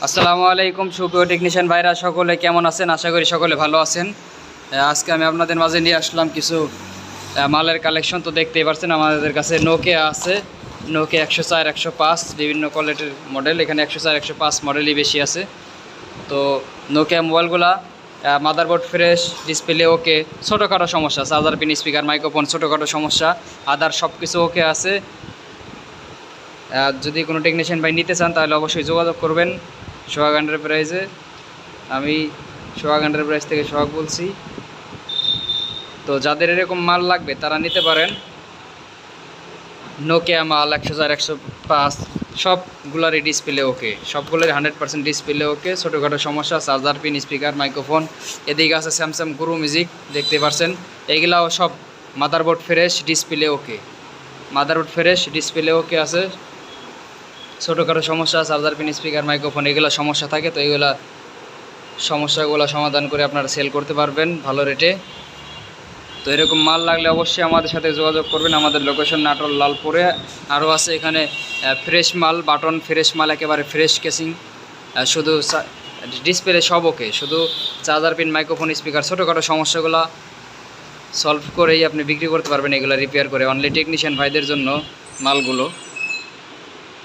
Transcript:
আসসালামু আলাইকুম সুপ্রিয় টেকনিশিয়ান ভাইরা, সকলে কেমন আছেন? আশা করি সকলে ভালো আছেন। আজকে আমি আপনাদের মাঝে নিয়ে আসলাম কিছু মালের কালেকশন। তো দেখতেই পাচ্ছেন আমাদের কাছে নোকিয়া আছে, নোকিয়া 104, 105 বিভিন্ন কোয়ালিটির মডেল। এখানে 104, 105 মডেলই বেশি আছে। তো নোকিয়া মোবাইলগুলা মাদারবোর্ড ফ্রেশ, ডিসপ্লে ওকে, ছোটোখাটো সমস্যা, চার্জার পিন, স্পিকার, মাইক্রোফোন ছোটোখাটো সমস্যা, আদার সব কিছু ওকে আছে। যদি কোনো টেকনিশিয়ান ভাই নিতে চান তাহলে অবশ্যই যোগাযোগ করবেন সোহাগ এন্টারপ্রাইজে। আমি সোহাগ এন্টারপ্রাইজ থেকে সোহাগ বলছি। তো যাদের এরকম মাল লাগবে তারা নিতে পারেন। নোকিয়া মাল 104, 105 সবগুলারই ডিসপ্লে ওকে, সবগুলোরই 100% ডিসপ্লে ওকে। ছোটোখাটো সমস্যা, চার্জার পিন, স্পিকার, মাইক্রোফোন। এদিকে আছে স্যামসাং গুরু মিউজিক, দেখতে পাচ্ছেন। এইগুলাও সব মাদারবোর্ড ফ্রেশ, ডিসপ্লে ওকে। মাদারবোর্ড ফ্রেশ, ডিসপ্লে ওকে আছে। ছোটোখাটো সমস্যা, চার্জার পিন, স্পিকার, মাইক্রোফোন এগুলো সমস্যা থাকে, তো এইগুলা সমস্যাগুলো সমাধান করে আপনারা সেল করতে পারবেন ভালো রেটে। তো এরকম মাল লাগলে অবশ্যই আমাদের সাথে যোগাযোগ করবেন। আমাদের লোকেশন নাটোর লালপুরে। আরও আছে এখানে ফ্রেশ মাল, বাটন ফ্রেশ মাল, একেবারে ফ্রেশ কেসিং, শুধু ডিসপ্লে সব ওকে, শুধু চার্জার পিন, মাইক্রোফোন, স্পিকার ছোটোখাটো সমস্যাগুলো সলভ করেই আপনি বিক্রি করতে পারবেন। এগুলো রিপেয়ার করে অনলি টেকনিশিয়ান ভাইদের জন্য মালগুলো।